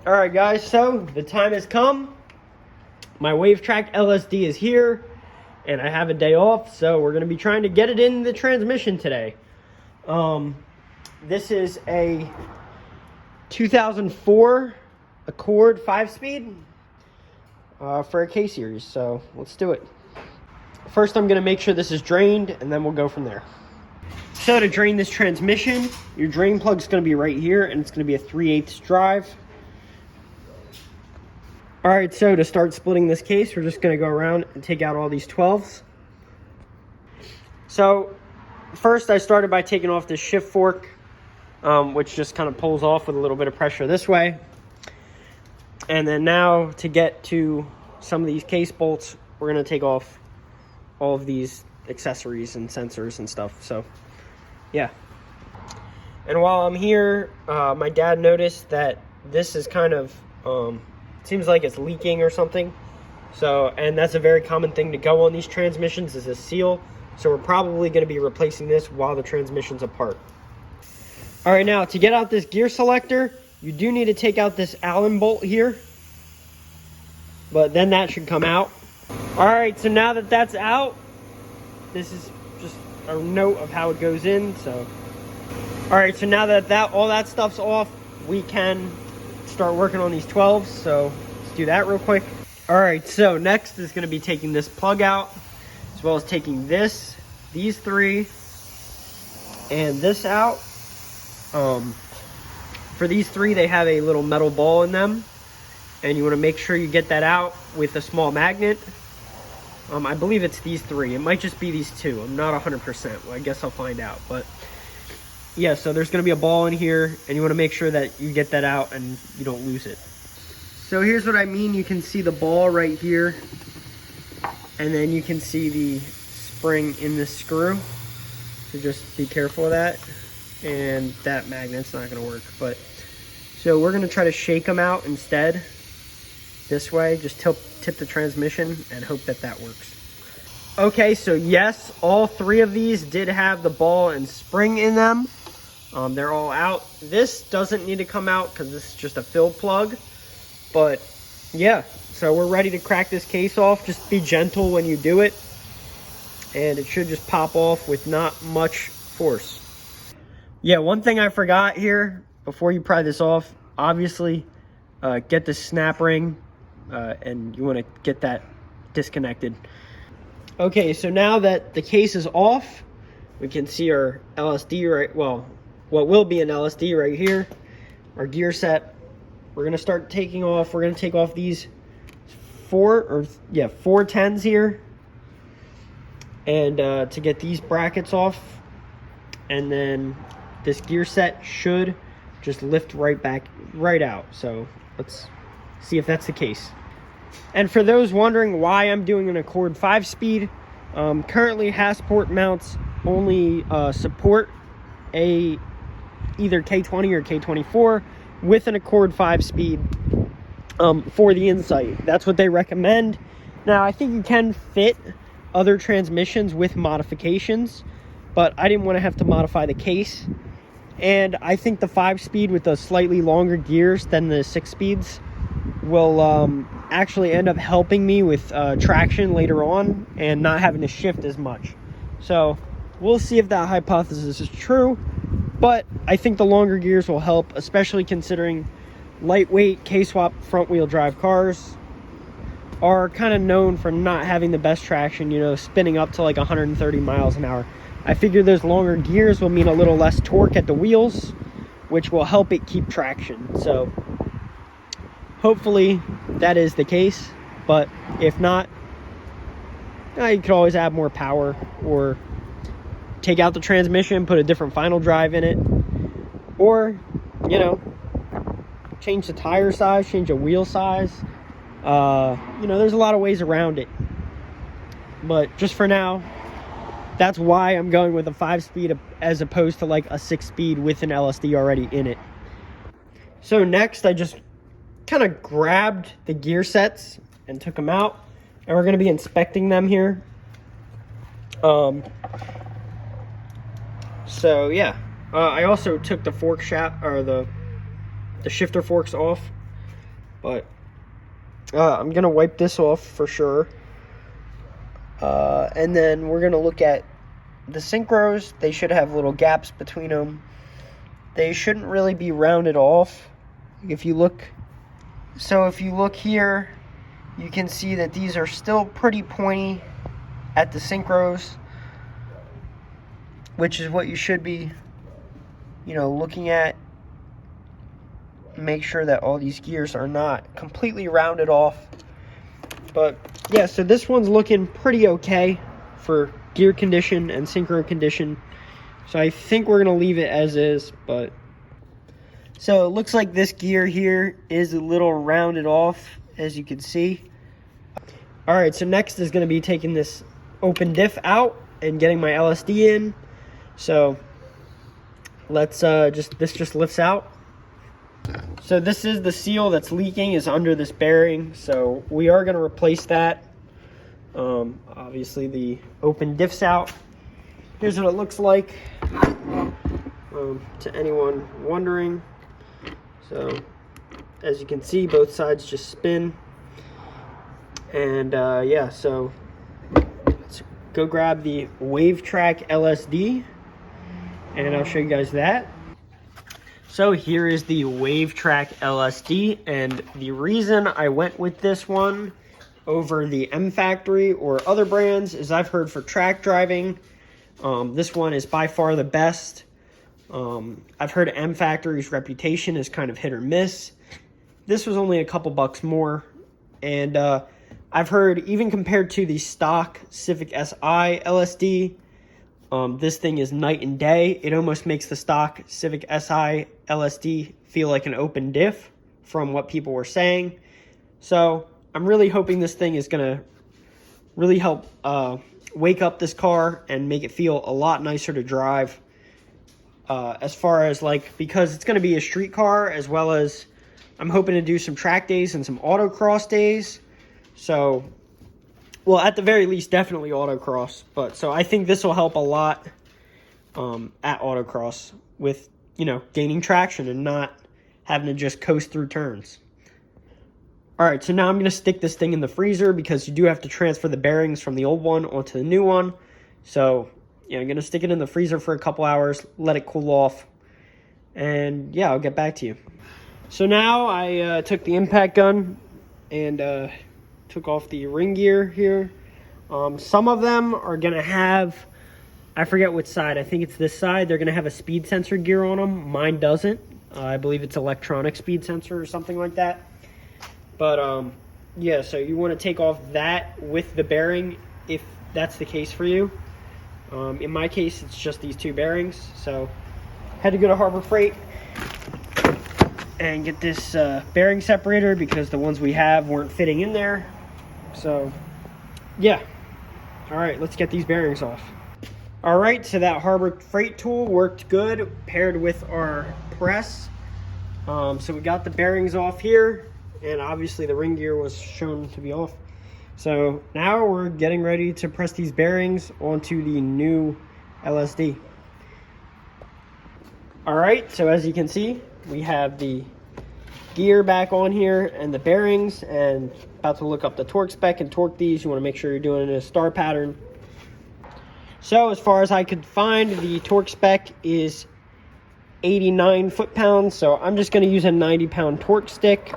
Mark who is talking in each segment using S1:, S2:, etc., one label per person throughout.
S1: All right, guys, so the time has come. My WaveTrack LSD is here, and I have a day off, so we're going to be trying to get it in the transmission today. This is a 2004 Accord 5-speed for a K-Series, so let's do it. First, I'm going to make sure this is drained, and then we'll go from there. So to drain this transmission, your drain plug is going to be right here, and it's going to be a 3/8 drive. All right, so to start splitting this case, we're just going to go around and take out all these 12s. So first I started by taking off this shift fork, which just kind of pulls off with a little bit of pressure this way. And then now to get to some of these case bolts, we're going to take off all of these accessories and sensors and stuff. So yeah. And while I'm here, my dad noticed that this is kind of seems like it's leaking or something. So, and that's a very common thing to go on these transmissions, is a seal. So we're probably going to be replacing this while the transmission's apart. All right, now to get out this gear selector, you do need to take out this Allen bolt here, but then that should come out. All right, so now that that's out, this is just a note of how it goes in. So all right, so now that all that stuff's off, we can start working on these 12s. So let's do that real quick. All right, so next is going to be taking this plug out, as well as taking these three, and this out. For these three, they have a little metal ball in them, and you want to make sure you get that out with a small magnet. I believe it's these three. It might just be these two. I'm not 100%. Well, I guess I'll find out. But yeah, so there's going to be a ball in here, and you want to make sure that you get that out and you don't lose it. So here's what I mean. You can see the ball right here, and then you can see the spring in the screw. So just be careful of that. And that magnet's not going to work. But so we're going to try to shake them out instead. This way, just tip the transmission and hope that that works. Okay, so yes, all three of these did have the ball and spring in them. They're all out. This doesn't need to come out because this is just a fill plug. But yeah, so we're ready to crack this case off. Just be gentle when you do it, and it should just pop off with not much force. Yeah, one thing I forgot here before you pry this off, obviously get the snap ring, and you want to get that disconnected. Okay, so now that the case is off, we can see our LSD right, well, what will be an LSD right here, our gear set. We're going to start taking off. We're going to take off these four 10s here, and to get these brackets off, and then this gear set should just lift right out. So let's see if that's the case. And for those wondering why I'm doing an Accord 5-speed, currently Hasport mounts only support either K20 or K24 with an Accord 5-speed for the Insight. That's what they recommend. Now, I think you can fit other transmissions with modifications, but I didn't want to have to modify the case. And I think the 5-speed with the slightly longer gears than the 6-speeds will actually end up helping me with traction later on and not having to shift as much. So we'll see if that hypothesis is true, but I think the longer gears will help, especially considering lightweight K-swap front wheel drive cars are kind of known for not having the best traction, you know, spinning up to like 130 miles an hour. I figure those longer gears will mean a little less torque at the wheels, which will help it keep traction. So hopefully that is the case, but if not, you could always add more power or take out the transmission, put a different final drive in it, or, you know, change the tire size, change the wheel size. You know, there's a lot of ways around it, but just for now, that's why I'm going with a 5-speed as opposed to like a 6-speed with an LSD already in it. So next, I just kind of grabbed the gear sets and took them out, and we're going to be inspecting them here. So yeah, I also took the fork shaft, or the shifter forks off. but I'm gonna wipe this off for sure. And then we're gonna look at the synchros. They should have little gaps between them. They shouldn't really be rounded off. If you look here, you can see that these are still pretty pointy at the synchros, which is what you should be, looking at. Make sure that all these gears are not completely rounded off. But yeah, so this one's looking pretty okay for gear condition and synchro condition. So I think we're gonna leave it as is, but so it looks like this gear here is a little rounded off, as you can see. All right, so next is gonna be taking this open diff out and getting my LSD in. So let's this just lifts out. So this is the seal that's leaking, is under this bearing. So we are gonna replace that. Obviously the open diff's out. Here's what it looks like, to anyone wondering. So as you can see, both sides just spin. And yeah, so let's go grab the WaveTrack LSD and I'll show you guys that. So here is the WaveTrack LSD, and the reason I went with this one over the M Factory or other brands is I've heard for track driving, this one is by far the best. I've heard M Factory's reputation is kind of hit or miss. This was only a couple bucks more, and I've heard even compared to the stock Civic Si LSD, this thing is night and day. It almost makes the stock Civic Si LSD feel like an open diff from what people were saying. So I'm really hoping this thing is gonna really help wake up this car and make it feel a lot nicer to drive. As far as because it's gonna be a street car, as well as I'm hoping to do some track days and some autocross days. So, well, at the very least, definitely autocross. But so I think this will help a lot at autocross with, gaining traction and not having to just coast through turns. All right, so now I'm going to stick this thing in the freezer because you do have to transfer the bearings from the old one onto the new one. So, yeah, I'm going to stick it in the freezer for a couple hours, let it cool off, and yeah, I'll get back to you. So now I took the impact gun and took off the ring gear here. Some of them are going to have, I forget which side, I think it's this side, they're going to have a speed sensor gear on them. Mine doesn't. I believe it's electronic speed sensor or something like that. But yeah, so you want to take off that with the bearing if that's the case for you. In my case, it's just these two bearings. So had to go to Harbor Freight and get this bearing separator because the ones we have weren't fitting in there. So yeah, all right, let's get these bearings off. All right, so that Harbor Freight tool worked good paired with our press. So we got the bearings off here, and obviously the ring gear was shown to be off. So now we're getting ready to press these bearings onto the new LSD. All right, so as you can see, we have the gear back on here and the bearings, and about to look up the torque spec and torque these. You want to make sure you're doing it in a star pattern. So as far as I could find, the torque spec is 89 foot-pounds, so I'm just going to use a 90-pound torque stick,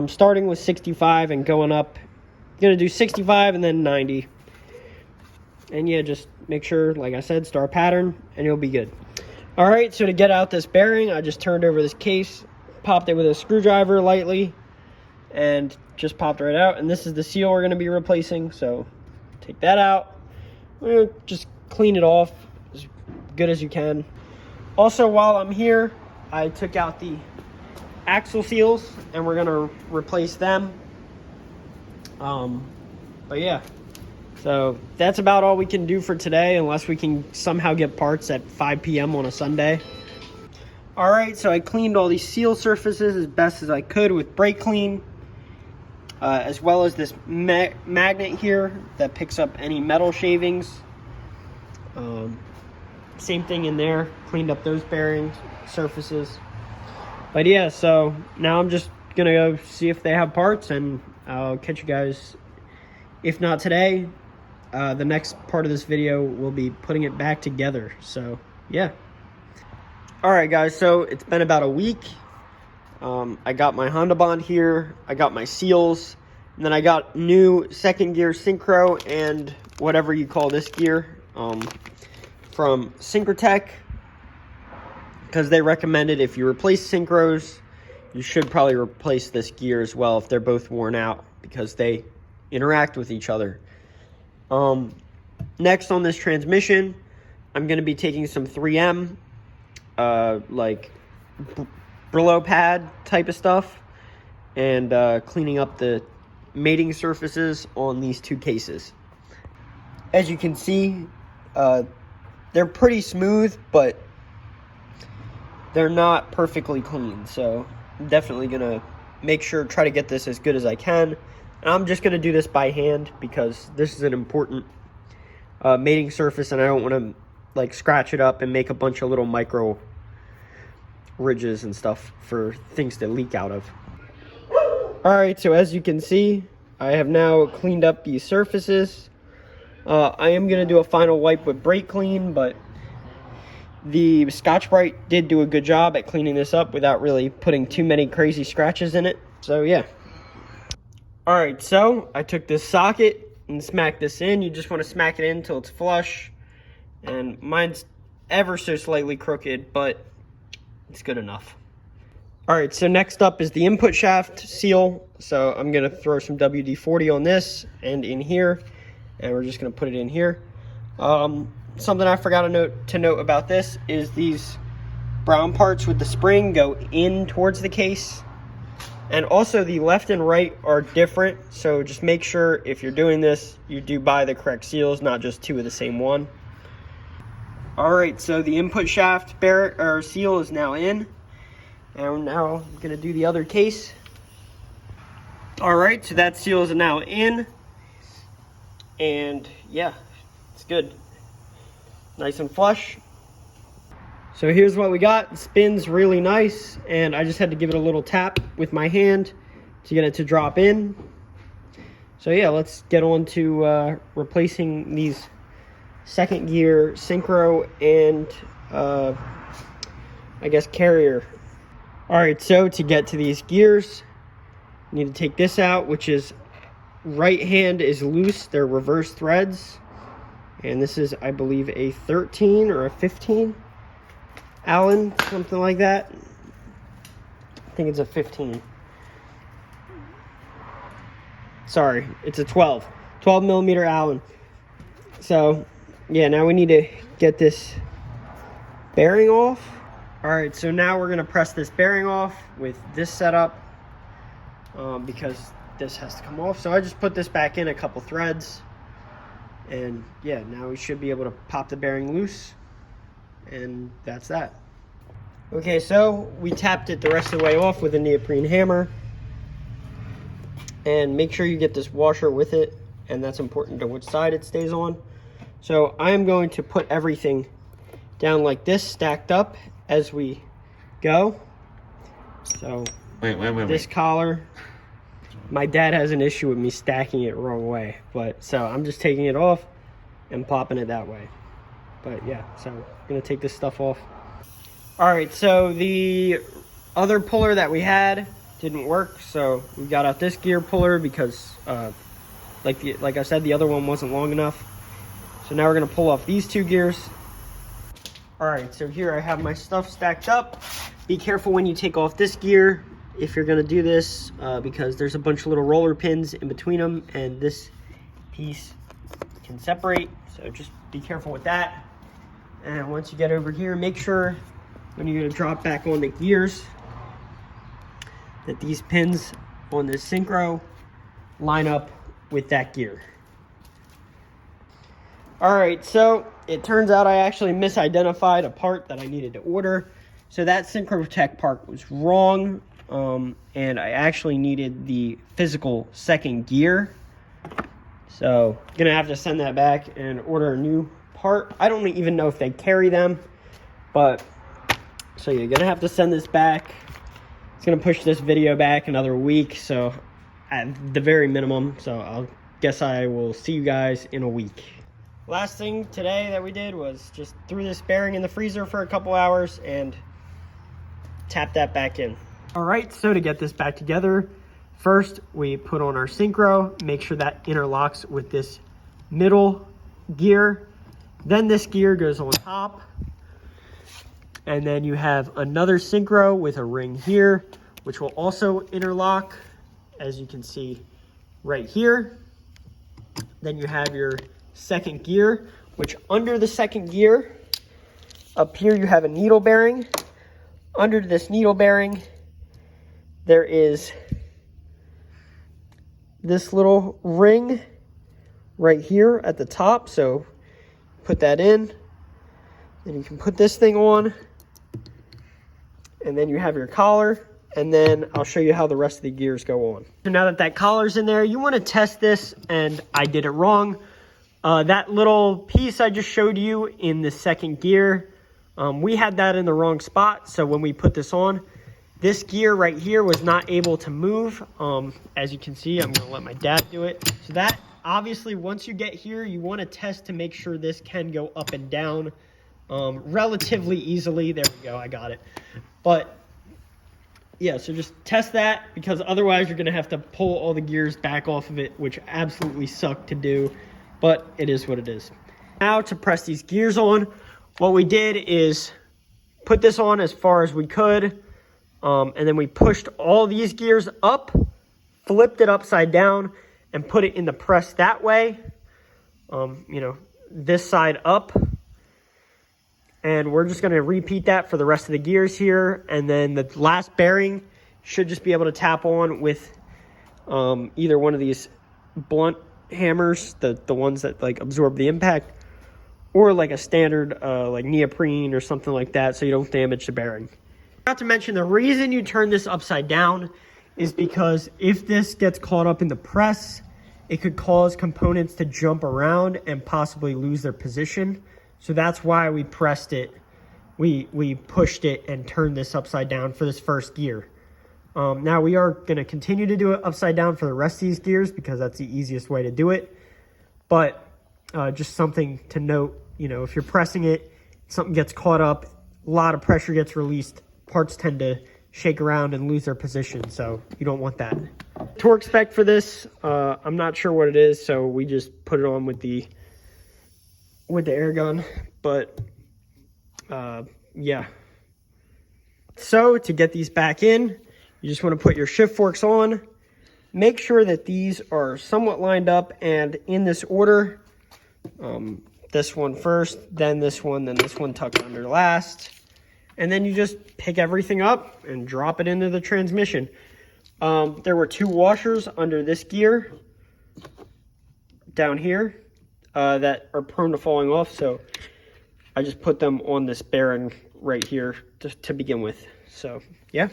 S1: starting with 65 and going up. I'm going to do 65 and then 90. And yeah, just make sure, like I said, star pattern, and you'll be good. All right, so to get out this bearing, I just turned over this case, popped it with a screwdriver lightly, and just popped right out. And this is the seal we're going to be replacing, so take that out. We're gonna just clean it off as good as you can. Also, while I'm here, I took out the axle seals and we're gonna replace them. But yeah, so that's about all we can do for today, unless we can somehow get parts at 5 p.m. on a Sunday. All right, so I cleaned all these seal surfaces as best as I could with brake clean, as well as this magnet here that picks up any metal shavings. Same thing in there, cleaned up those bearing surfaces. But yeah, so now I'm just gonna go see if they have parts, and I'll catch you guys, if not today, the next part of this video will be putting it back together. So yeah. All right, guys, so it's been about a week. I got my Honda Bond here, I got my seals, and then I got new second gear synchro and whatever you call this gear from Syncrotech, because they recommended if you replace synchros, you should probably replace this gear as well if they're both worn out, because they interact with each other. Next on this transmission, I'm going to be taking some 3M, like Brillo pad type of stuff, and cleaning up the mating surfaces on these two cases. As you can see, they're pretty smooth, but they're not perfectly clean. So I'm definitely gonna make sure, try to get this as good as I can. And I'm just gonna do this by hand because this is an important mating surface, and I don't want to like scratch it up and make a bunch of little micro ridges and stuff for things to leak out of. All right, so as you can see, I have now cleaned up these surfaces. I am going to do a final wipe with brake clean, but the Scotch-Brite did do a good job at cleaning this up without really putting too many crazy scratches in it. So yeah. All right, so I took this socket and smacked this in. You just want to smack it in until it's flush. And mine's ever so slightly crooked, but it's good enough. All right, so next up is the input shaft seal. So I'm going to throw some WD-40 on this and in here, and we're just going to put it in here. Something I forgot to note about this is these brown parts with the spring go in towards the case. And also the left and right are different, so just make sure if you're doing this, you do buy the correct seals, not just two of the same one. All right, so the input shaft seal is now in, and now I'm going to do the other case. All right, so that seal is now in, and yeah, it's good. Nice and flush. So here's what we got. It spins really nice, and I just had to give it a little tap with my hand to get it to drop in. So yeah, let's get on to replacing these second gear synchro and I guess carrier. All right, so to get to these gears, you need to take this out, which is right hand is loose. They're reverse threads. And this is, I believe, a 13 or a 15 Allen, something like that. I think it's a 15. Sorry, it's a 12 millimeter Allen. So yeah, now we need to get this bearing off. All right, so now we're gonna press this bearing off with this setup because this has to come off. So I just put this back in a couple threads, and yeah, now we should be able to pop the bearing loose, and that's that. Okay, so we tapped it the rest of the way off with a neoprene hammer, and make sure you get this washer with it, and that's important to which side it stays on. So I am going to put everything down like this, stacked up as we go. So this collar, my dad has an issue with me stacking it wrong way, but so I'm just taking it off and popping it that way. But yeah, so I'm gonna take this stuff off. All right, so the other puller that we had didn't work, so we got out this gear puller because like I said, the other one wasn't long enough. So now we're gonna pull off these two gears. All right, so here I have my stuff stacked up. Be careful when you take off this gear if you're gonna do this, because there's a bunch of little roller pins in between them, and this piece can separate. So just be careful with that. And once you get over here, make sure when you're gonna drop back on the gears that these pins on this synchro line up with that gear. All right, so it turns out I actually misidentified a part that I needed to order. So that Syncrotech part was wrong, and I actually needed the physical second gear. So I'm gonna have to send that back and order a new part. I don't even know if they carry them, but so you're gonna have to send this back It's gonna push this video back another week, so at the very minimum. So I'll guess I will see you guys in a week. Last thing today that we did was just threw this bearing in the freezer for a couple hours and tap that back in. All right, so to get this back together, first we put on our synchro, make sure that interlocks with this middle gear. Then this gear goes on top. And then you have another synchro with a ring here, which will also interlock, as you can see right here. Then you have your second gear, which under the second gear, up here you have a needle bearing. Under this needle bearing, there is this little ring right here at the top. So put that in, and you can put this thing on, and then you have your collar, and then I'll show you how the rest of the gears go on. So now that that collar's in there, you want to test this, and I did it wrong. That little piece I just showed you in the second gear, we had that in the wrong spot. So when we put this on, this gear right here was not able to move. As you can see, I'm gonna let my dad do it. So that, obviously, once you get here, you wanna test to make sure this can go up and down relatively easily. There we go, I got it. But yeah, so just test that, because otherwise you're gonna have to pull all the gears back off of it, which absolutely sucked to do, but it is what it is. Now to press these gears on, what we did is put this on as far as we could, and then we pushed all these gears up, flipped it upside down, and put it in the press that way, you know, this side up. And we're just going to repeat that for the rest of the gears here. And then the last bearing should just be able to tap on with either one of these blunt hammers, the ones that like absorb the impact, or like a standard like neoprene or something like that, so you don't damage the bearing. Not to mention, the reason you turn this upside down is because if this gets caught up in the press, it could cause components to jump around and possibly lose their position. So that's why we pressed it. We pushed it and turned this upside down for this first gear. Now we are going to continue to do it upside down for the rest of these gears, because that's the easiest way to do it. But just something to note, you know, if you're pressing it, something gets caught up, a lot of pressure gets released, parts tend to shake around and lose their position, so you don't want that. Torque spec for this, I'm not sure what it is, so we just put it on with the air gun, but yeah. So to get these back in, you just want to put your shift forks on, make sure that these are somewhat lined up and in this order. This one first, then this one tucked under last, and then you just pick everything up and drop it into the transmission. There were 2 washers under this gear down here that are prone to falling off, so I just put them on this bearing right here to begin with. So yeah,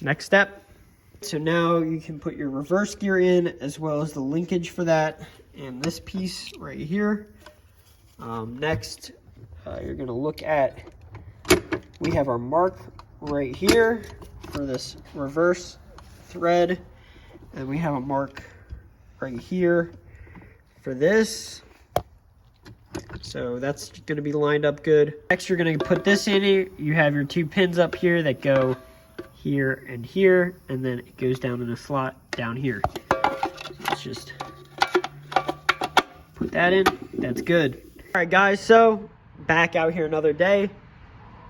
S1: next step. So now you can put your reverse gear in, as well as the linkage for that, and this piece right here. Next, you're gonna look at, we have our mark right here for this reverse thread, and we have a mark right here for this. So that's going to be lined up good. Next, you're going to put this in here. You have your 2 pins up here that go here, and then it goes down in a slot down here. So let's just put that in. That's good. All right, guys, so back out here another day.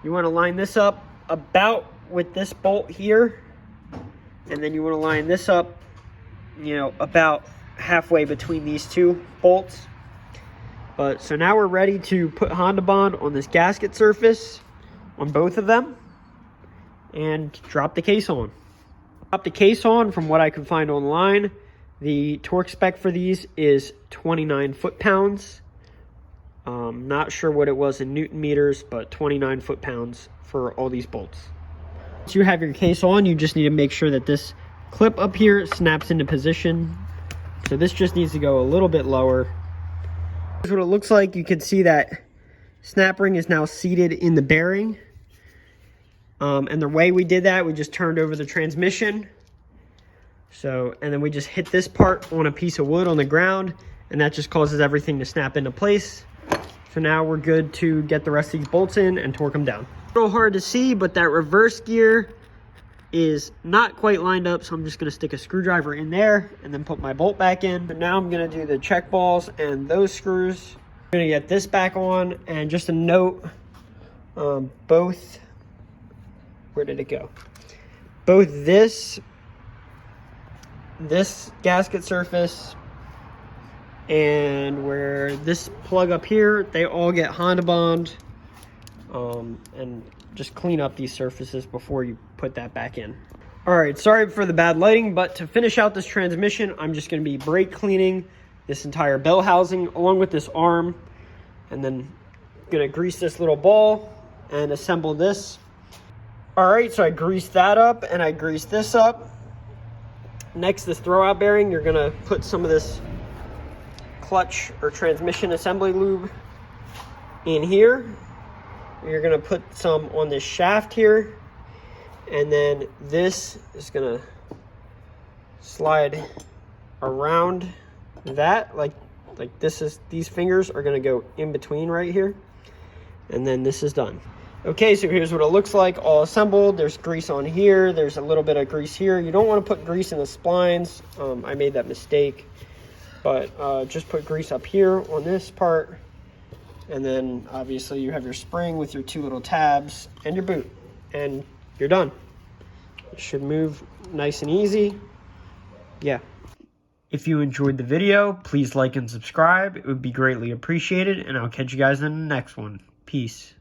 S1: You want to line this up about with this bolt here, and then you want to line this up, you know, about halfway between these 2 bolts. So now we're ready to put Honda Bond on this gasket surface on both of them and drop the case on. Drop the case on. From what I can find online, the torque spec for these is 29 foot-pounds. Not sure what it was in Newton meters, but 29 foot-pounds for all these bolts. Once you have your case on, you just need to make sure that this clip up here snaps into position. So this just needs to go a little bit lower. Here's what it looks like. You can see that snap ring is now seated in the bearing. And the way we did that, we just turned over the transmission. So, and then we just hit this part on a piece of wood on the ground, and that just causes everything to snap into place. So now we're good to get the rest of these bolts in and torque them down. A little hard to see, but that reverse gear is not quite lined up, so I'm just gonna stick a screwdriver in there and then put my bolt back in. But now I'm gonna do the check balls and those screws. I'm gonna get this back on, and just a note, both, where did it go? Both this gasket surface and where this plug up here, they all get Honda Bond, and just clean up these surfaces before you put that back in. All right, sorry for the bad lighting, but to finish out this transmission, I'm just gonna be brake cleaning this entire bell housing along with this arm, and then gonna grease this little ball and assemble this. All right, so I greased that up and I greased this up. Next, this throwout bearing, you're gonna put some of this clutch or transmission assembly lube in here. You're gonna put some on this shaft here, and then this is gonna slide around that, like this is, these fingers are gonna go in between right here, and then this is done. Okay, so here's what it looks like all assembled. There's grease on here, there's a little bit of grease here. You don't want to put grease in the splines. I made that mistake, but just put grease up here on this part, and then obviously you have your spring with your 2 little tabs and your boot, and you're done. It should move nice and easy. Yeah. If you enjoyed the video, please like and subscribe. It would be greatly appreciated, and I'll catch you guys in the next one. Peace.